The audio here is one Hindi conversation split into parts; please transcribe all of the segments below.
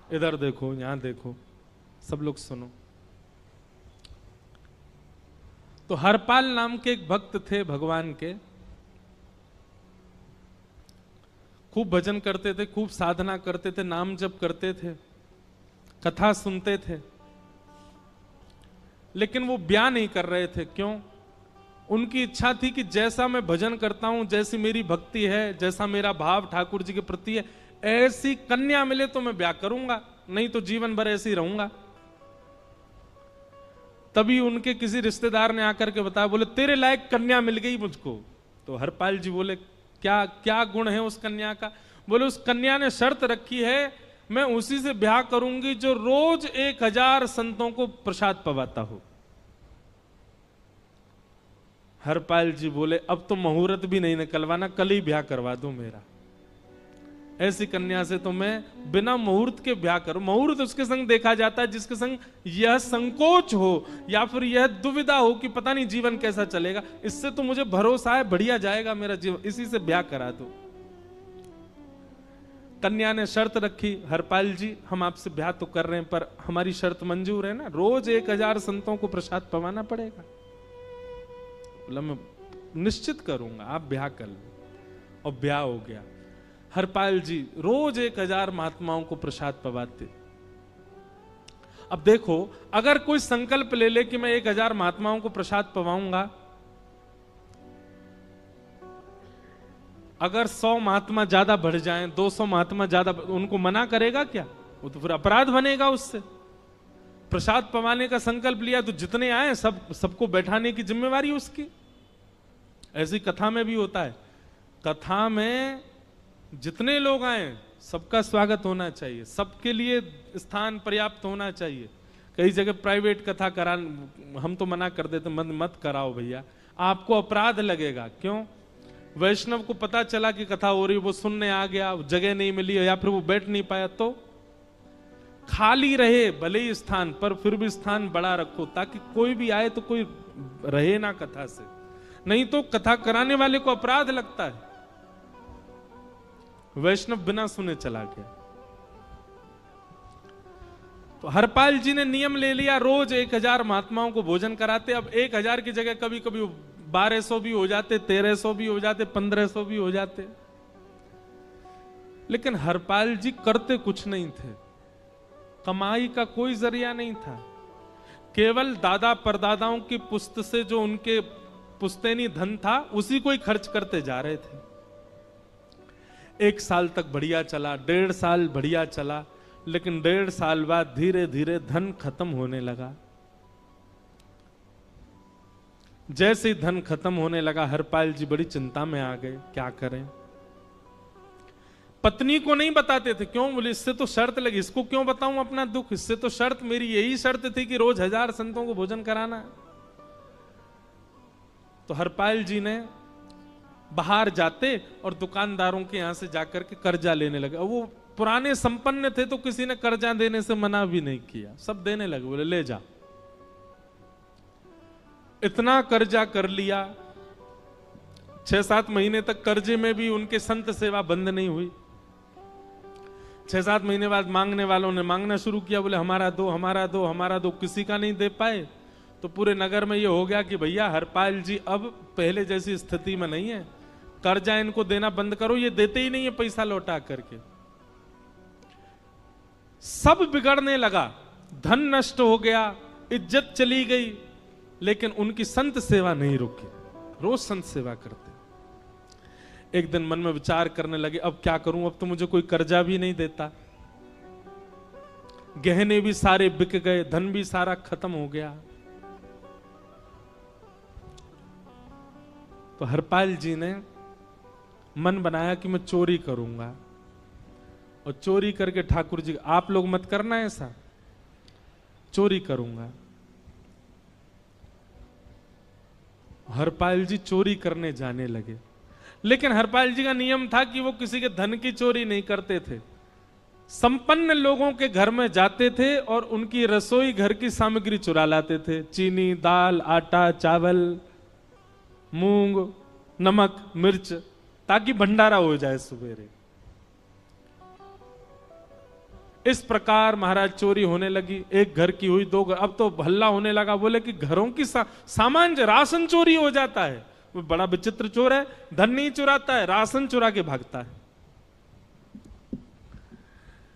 इधर देखो, यहां देखो, सब लोग सुनो। तो हरपाल नाम के एक भक्त थे भगवान के, खूब भजन करते थे, खूब साधना करते थे, नाम जप करते थे, कथा सुनते थे, लेकिन वो ब्याह नहीं कर रहे थे। क्यों? उनकी इच्छा थी कि जैसा मैं भजन करता हूं, जैसी मेरी भक्ति है, जैसा मेरा भाव ठाकुर जी के प्रति है, ऐसी कन्या मिले तो मैं ब्याह करूंगा, नहीं तो जीवन भर ऐसे ही रहूंगा। तभी उनके किसी रिश्तेदार ने आकर के बताया, बोले तेरे लायक कन्या मिल गई मुझको। तो हरपाल जी बोले, क्या क्या गुण है उस कन्या का? बोले उस कन्या ने शर्त रखी है, मैं उसी से ब्याह करूंगी जो रोज 1000 संतों को प्रसाद पवाता हो। हरपाल जी बोले, अब तो मुहूर्त भी नहीं निकलवाना, कल ही ब्याह करवा दो मेरा। ऐसी कन्या से तो मैं बिना मुहूर्त के ब्याह करूं। मुहूर्त उसके संग देखा जाता है जिसके संग यह संकोच हो या फिर यह दुविधा हो कि पता नहीं जीवन कैसा चलेगा। इससे तो मुझे भरोसा है बढ़िया जाएगा मेरा जीवन, इसी से ब्याह करा दो। कन्या ने शर्त रखी, हरपाल जी हम आपसे ब्याह तो कर रहे हैं, पर हमारी शर्त मंजूर है ना, रोज 1000 संतों को प्रसाद पवाना पड़ेगा। बोला मैं निश्चित करूंगा, आप ब्याह कर लो। और ब्याह हो गया। हरपाल जी रोज 1000 महात्माओं को प्रसाद पवाते। अब देखो, अगर कोई संकल्प ले ले कि मैं 1000 महात्माओं को प्रसाद पवाऊंगा, अगर 100 महात्मा ज्यादा बढ़ जाएं, 200 महात्मा ज्यादा, उनको मना करेगा क्या? वो तो फिर अपराध बनेगा उससे। प्रसाद पवाने का संकल्प लिया तो जितने आए सबको बैठाने की जिम्मेवारी उसकी। ऐसी कथा में भी होता है, कथा में जितने लोग आए सबका स्वागत होना चाहिए, सबके लिए स्थान पर्याप्त होना चाहिए। कई जगह प्राइवेट कथा करा, हम तो मना कर देते, मत कराओ भैया, आपको अपराध लगेगा। क्यों? वैष्णव को पता चला कि कथा हो रही, वो सुनने आ गया, जगह नहीं मिली या फिर वो बैठ नहीं पाया, तो खाली रहे भले ही स्थान, पर फिर भी स्थान बड़ा रखो ताकि कोई भी आए तो कोई रहे ना कथा से, नहीं तो कथा कराने वाले को अपराध लगता है। वैष्णव बिना सुने चला गया। तो हरपाल जी ने नियम ले लिया, रोज 1000 महात्माओं को भोजन कराते। अब 1000 की जगह कभी कभी 1200 भी हो जाते, 1300 भी हो जाते, 1500 भी हो जाते, लेकिन हरपाल जी करते कुछ नहीं थे। कमाई का कोई जरिया नहीं था, केवल दादा परदादाओं की पुश्त से जो उनके पुश्तैनी धन था उसी को ही खर्च करते जा रहे थे। 1 साल तक बढ़िया चला, 1.5 साल बढ़िया चला, लेकिन 1.5 साल बाद धीरे धीरे धन खत्म होने लगा। जैसे ही धन खत्म होने लगा, हरपाल जी बड़ी चिंता में आ गए, क्या करें। पत्नी को नहीं बताते थे। क्यों? बोले इससे तो शर्त लगी, इसको क्यों बताऊं अपना दुख, इससे तो शर्त, मेरी यही शर्त थी कि रोज 1000 संतों को भोजन कराना। तो हरपाल जी ने बाहर जाते और दुकानदारों के यहां से जाकर के कर्जा लेने लगे। वो पुराने संपन्न थे तो किसी ने कर्जा देने से मना भी नहीं किया, सब देने लगे, बोले ले जा। इतना कर्जा कर लिया, 6-7 महीने तक कर्जे में भी उनके संत सेवा बंद नहीं हुई। 6-7 महीने बाद मांगने वालों ने मांगना शुरू किया, बोले हमारा दो, हमारा दो, हमारा दो। किसी का नहीं दे पाए तो पूरे नगर में यह हो गया कि भैया हरपाल जी अब पहले जैसी स्थिति में नहीं है, कर्जा इनको देना बंद करो, ये देते ही नहीं है पैसा लौटा करके। सब बिगड़ने लगा, धन नष्ट हो गया, इज्जत चली गई, लेकिन उनकी संत सेवा नहीं रुकी, रोज संत सेवा करते। एक दिन मन में विचार करने लगे, अब क्या करूं, अब तो मुझे कोई कर्जा भी नहीं देता, गहने भी सारे बिक गए, धन भी सारा खत्म हो गया। तो हरपाल जी ने मन बनाया कि मैं चोरी करूंगा, और चोरी करके ठाकुर जी, आप लोग मत करना ऐसा, चोरी करूंगा। हरपाल जी चोरी करने जाने लगे, लेकिन हरपाल जी का नियम था कि वो किसी के धन की चोरी नहीं करते थे। संपन्न लोगों के घर में जाते थे और उनकी रसोई घर की सामग्री चुरा लाते थे, चीनी, दाल, आटा, चावल, मूंग, नमक, मिर्च, ताकि भंडारा हो जाए सवेरे। इस प्रकार महाराज चोरी होने लगी। एक घर की हुई, दो घर, अब तो हल्ला होने लगा। बोले कि घरों की सामान राशन चोरी हो जाता है। वो बड़ा विचित्र चोर है, धन नहीं चुराता है, राशन चुरा के भागता है।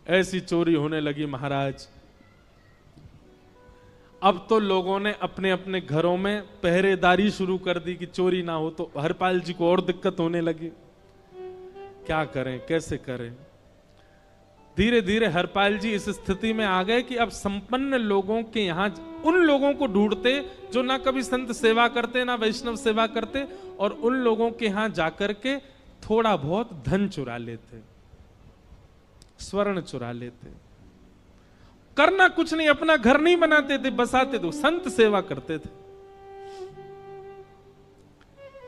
ऐसी चोरी होने लगी महाराज। अब तो लोगों ने अपने अपने घरों में पहरेदारी शुरू कर दी कि चोरी ना हो। तो हरपाल जी को और दिक्कत होने लगी, क्या करें, कैसे करें। धीरे धीरे हरपाल जी इस स्थिति में आ गए कि अब संपन्न लोगों के यहां उन लोगों को ढूंढते जो ना कभी संत सेवा करते ना वैष्णव सेवा करते, और उन लोगों के यहां जाकर के थोड़ा बहुत धन चुरा लेते, स्वर्ण चुरा लेते। करना कुछ नहीं, अपना घर नहीं बनाते थे, बसाते थे, संत सेवा करते थे।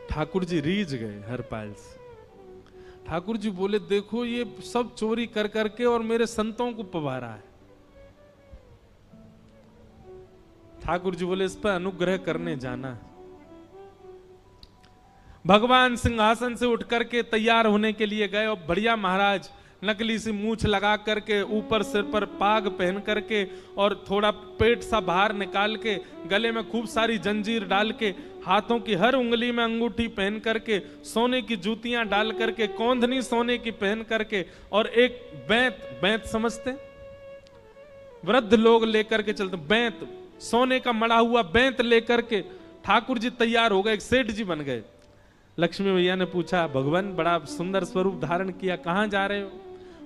ठाकुर जी रीझ गए हरपाल से। ठाकुर जी बोले, देखो ये सब चोरी कर करके और मेरे संतों को पवारा है। ठाकुर जी बोले, इस पर अनुग्रह करने जाना है। भगवान सिंहासन से उठ करके तैयार होने के लिए गए और बढ़िया महाराज नकली सी मूछ लगा करके, ऊपर सिर पर पाग पहन करके और थोड़ा पेट सा बाहर निकाल के, गले में खूब सारी जंजीर डाल के, हाथों की हर उंगली में अंगूठी पहन करके, सोने की जूतियां डाल करके, कौंधनी सोने की पहन करके, और एक बैंत समझते, वृद्ध लोग लेकर के चलते, बैंत, सोने का मड़ा हुआ बैंत लेकर के ठाकुर जी तैयार हो गए, एक सेठ जी बन गए। लक्ष्मी भैया ने पूछा, भगवान बड़ा सुंदर स्वरूप धारण किया, कहां जा रहे हो?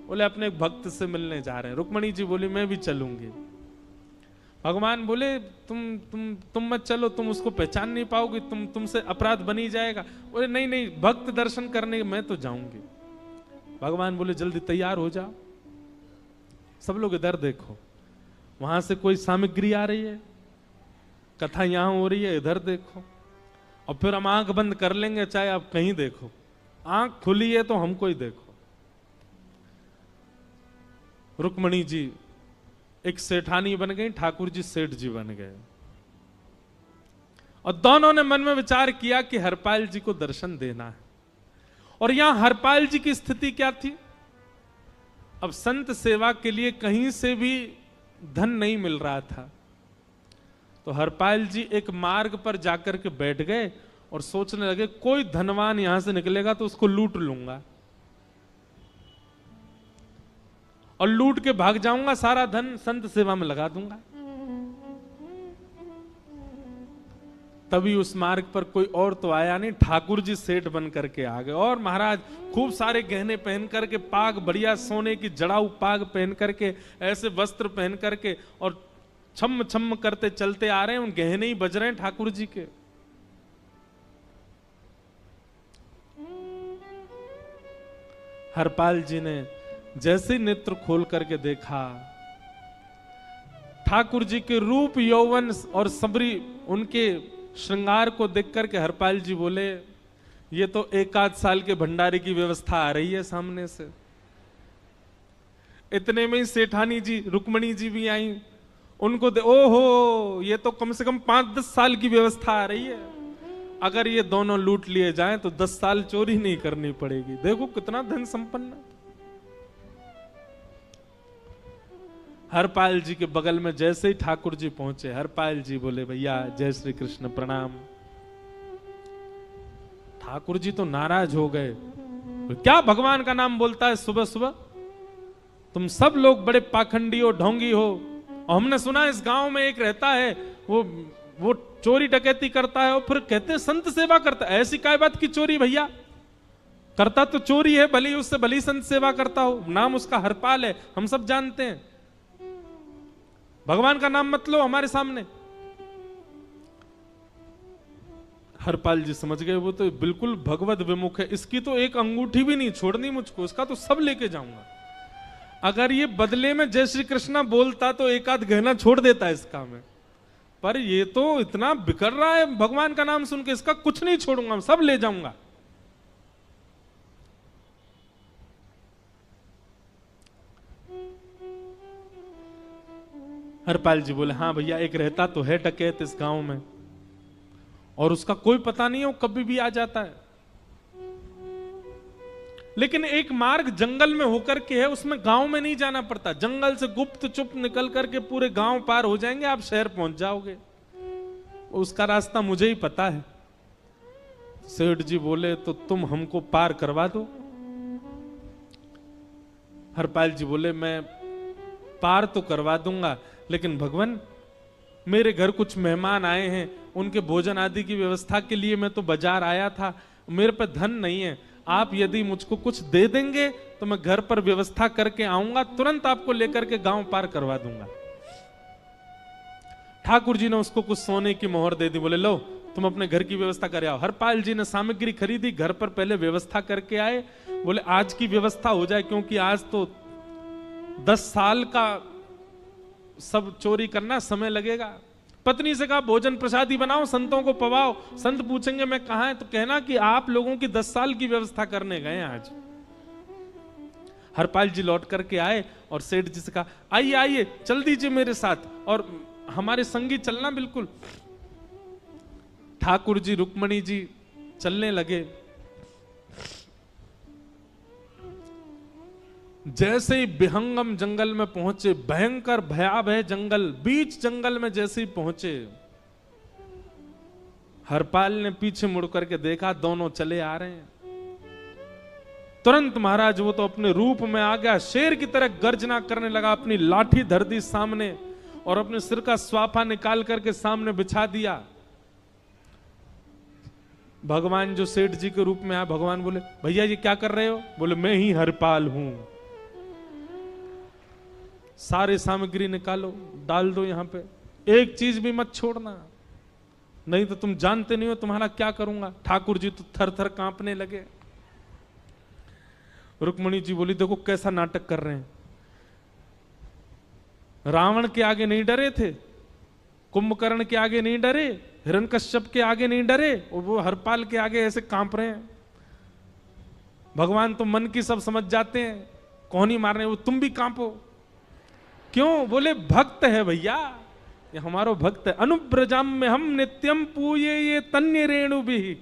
बोले, अपने भक्त से मिलने जा रहे हैं। रुक्मणी जी बोली, मैं भी चलूंगी। भगवान बोले, तुम मत चलो, तुम उसको पहचान नहीं पाओगे, तुमसे अपराध बनी जाएगा। बोले, नहीं नहीं, भक्त दर्शन करने मैं तो जाऊंगी। भगवान बोले, जल्दी तैयार हो जाओ। सब लोग इधर देखो, वहां से कोई सामग्री आ रही है, कथा यहां हो रही है, इधर देखो, और फिर हम आंख बंद कर लेंगे, चाहे आप कहीं देखो। आंख खुली है तो हमको ही देखो। रुक्मणी जी एक सेठानी बन गई, ठाकुर जी सेठ जी बन गए, और दोनों ने मन में विचार किया कि हरपाल जी को दर्शन देना है। और यहां हरपाल जी की स्थिति क्या थी? अब संत सेवा के लिए कहीं से भी धन नहीं मिल रहा था। तो हरपाल जी एक मार्ग पर जाकर के बैठ गए और सोचने लगे, कोई धनवान यहां से निकलेगा तो उसको लूट लूंगा, और लूट के भाग जाऊंगा, सारा धन संत सेवा में लगा दूंगा। तभी उस मार्ग पर कोई और तो आया नहीं, ठाकुर जी सेठ बन करके आ गए। और महाराज खूब सारे गहने पहन करके, पाग बढ़िया सोने की जड़ाऊ पाग पहन करके, ऐसे वस्त्र पहन करके, और छम छम करते चलते आ रहे हैं। उन गहने ही बज रहे हैं ठाकुर जी के। हरपाल जी ने जैसे नेत्र खोल करके देखा, ठाकुर जी के रूप यौवन और सबरी उनके श्रृंगार को देख करके हरपाल जी बोले, ये तो 1 आध साल के भंडारे की व्यवस्था आ रही है सामने से। इतने में ही सेठानी जी, रुक्मणी जी भी आई। उनको ओहो, ये तो कम से कम 5-10 साल की व्यवस्था आ रही है। अगर ये दोनों लूट लिए जाएं तो 10 साल चोरी नहीं करनी पड़ेगी। देखो कितना धन संपन्न। हरपाल जी के बगल में जैसे ही ठाकुर जी पहुंचे, हरपाल जी बोले, भैया जय श्री कृष्ण, प्रणाम। ठाकुर जी तो नाराज हो गए, क्या भगवान का नाम बोलता है सुबह सुबह? तुम सब लोग बड़े पाखंडी हो, ढोंगी हो, और हमने सुना इस गांव में एक रहता है, वो चोरी डकैती करता है और फिर कहते संत सेवा करता है। ऐसी काय बात की चोरी भैया? करता तो चोरी है, भली उससे भली संत सेवा करता हो। नाम उसका हरपाल है, हम सब जानते हैं। भगवान का नाम मत लो हमारे सामने। हरपाल जी समझ गए, वो तो बिल्कुल भगवत विमुख है, इसकी तो एक अंगूठी भी नहीं छोड़नी मुझको, इसका तो सब लेके जाऊंगा। अगर ये बदले में जय श्री कृष्णा बोलता तो एक आध गहना छोड़ देता इसका में, पर ये तो इतना बिखर रहा है भगवान का नाम सुन के, इसका कुछ नहीं छोड़ूंगा, सब ले जाऊंगा। हरपाल जी बोले, हाँ भैया, एक रहता तो है डकैत इस गांव में, और उसका कोई पता नहीं है, वो कभी भी आ जाता है। लेकिन एक मार्ग जंगल में होकर के है, उसमें गांव में नहीं जाना पड़ता। जंगल से गुप्त चुप निकल करके पूरे गांव पार हो जाएंगे, आप शहर पहुंच जाओगे। उसका रास्ता मुझे ही पता है। सेठ जी बोले तो तुम हमको पार करवा दो। हरपाल जी बोले मैं पार तो करवा दूंगा, लेकिन भगवान मेरे घर कुछ मेहमान आए हैं, उनके भोजन आदि की व्यवस्था के लिए मैं तो बाजार आया था, मेरे पे धन नहीं है। आप यदि मुझको कुछ दे देंगे तो मैं घर पर व्यवस्था करके आऊंगा, तुरंत आपको लेकर के गांव पार करवा दूंगा। ठाकुर जी ने उसको कुछ सोने की मोहर दे दी। बोले लो तुम अपने घर की व्यवस्था कर आओ। हरपाल जी ने सामग्री खरीदी, घर पर पहले व्यवस्था करके आए। बोले आज की व्यवस्था हो जाए, क्योंकि आज तो 10 साल का सब चोरी करना समय लगेगा। पत्नी से कहा भोजन प्रसादी बनाओ, संतों को पवाओ। संत पूछेंगे मैं कहां है, तो कहना कि आप लोगों की 10 साल की व्यवस्था करने गए आज। हरपाल जी लौट करके आए और सेठ जी से कहा आइए आइए चल दीजिए मेरे साथ और हमारे संगी चलना बिल्कुल। ठाकुर जी रुक्मणी जी चलने लगे। जैसे ही विहंगम जंगल में पहुंचे, भयंकर भयावह जंगल, बीच जंगल में जैसे ही पहुंचे, हरपाल ने पीछे मुड़ करके देखा, दोनों चले आ रहे हैं। तुरंत महाराज वो तो अपने रूप में आ गया, शेर की तरह गर्जना करने लगा, अपनी लाठी धर दी सामने और अपने सिर का स्वाफा निकाल करके सामने बिछा दिया। भगवान जो सेठ जी के रूप में आया, भगवान बोले भैया ये क्या कर रहे हो? बोले मैं ही हरपाल हूं। सारे सामग्री निकालो, डाल दो यहां पे, एक चीज भी मत छोड़ना, नहीं तो तुम जानते नहीं हो तुम्हारा क्या करूंगा। ठाकुर जी तो थर थर कांपने लगे। रुक्मणी जी बोली देखो कैसा नाटक कर रहे हैं। रावण के आगे नहीं डरे थे, कुंभकर्ण के आगे नहीं डरे, हिरण्यकश्यप के आगे नहीं डरे, और वो हरपाल के आगे ऐसे कांप रहे हैं। भगवान तो मन की सब समझ जाते हैं, कौन ही मारने, वो तुम भी कांपो क्यों? बोले भक्त है भैया, ये हमारो भक्त है। अनुब्रजाम में हम नित्यम पूये ये तन्य रेणु भी,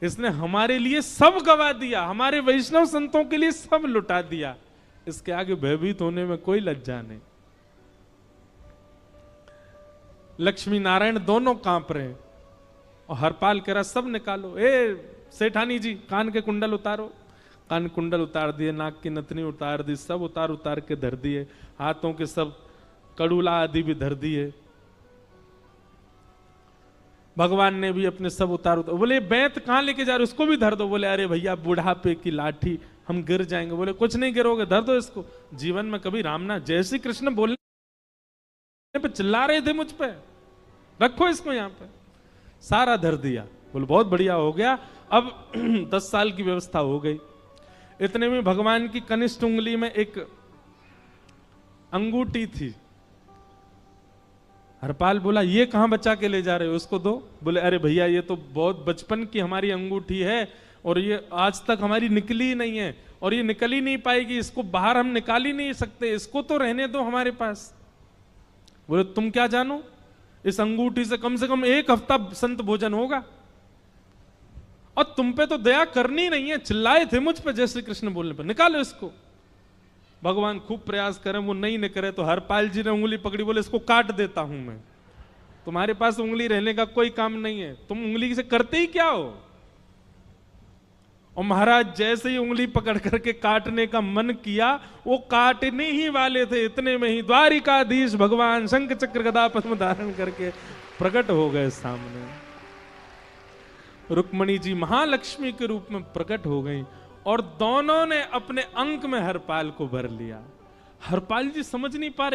इसने हमारे लिए सब गवा दिया, हमारे वैष्णव संतों के लिए सब लुटा दिया, इसके आगे भयभीत होने में कोई लज्जा नहीं। लक्ष्मी नारायण दोनों कांप रहे हैं और हरपाल कह रहा सब निकालो। ए सेठानी जी कान के कुंडल उतारो। कान कुंडल उतार दिए, नाक की नथनी उतार दी, सब उतार उतार के धर दिए, हाथों के सब कड़ूला आदि भी धर दिए। भगवान ने भी अपने सब उतार उतार। बोले बैंत कहां लेके जा रहे हो? उसको भी धर दो। बोले अरे भैया बुढ़ापे की लाठी, हम गिर जाएंगे। बोले कुछ नहीं गिरोगे, धर दो इसको। जीवन में कभी राम ना, जय श्री कृष्ण बोलने पे चिल्ला रहे थे मुझ पे, रखो इसको यहां पे। सारा धर दिया। बोले बहुत बढ़िया हो गया, अब 10 साल की व्यवस्था हो गई। इतने में भगवान की कनिष्ठ उंगली में एक अंगूठी थी। हरपाल बोला ये कहां बचा के ले जा रहे हो, उसको दो। बोले अरे भैया ये तो बहुत बचपन की हमारी अंगूठी है और ये आज तक हमारी निकली ही नहीं है और ये निकल ही नहीं पाएगी, इसको बाहर हम निकाल ही नहीं सकते, इसको तो रहने दो हमारे पास। बोले तुम क्या जानो, इस अंगूठी से कम 1 हफ्ता संत भोजन होगा और तुम पे तो दया करनी नहीं है। चिल्लाए थे मुझ पे जय श्री कृष्ण बोलने पर, निकालो इसको। भगवान खूब प्रयास करें, वो नहीं निकले तो हरपाल जी ने उंगली पकड़ी। बोले इसको काट देता हूं मैं, तुम्हारे पास उंगली रहने का कोई काम नहीं है, तुम उंगली से करते ही क्या हो। और महाराज जैसे ही उंगली पकड़ करके काटने का मन किया, वो काटने ही वाले थे, इतने में ही द्वारिकाधीश भगवान शंख चक्र गदा पद्म धारण करके प्रकट हो गए सामने। रुक्मणी जी महालक्ष्मी के रूप में प्रकट हो गई और दोनों ने अपने अंक में हरपाल को भर लिया। हरपाल जी समझ नहीं पा रहे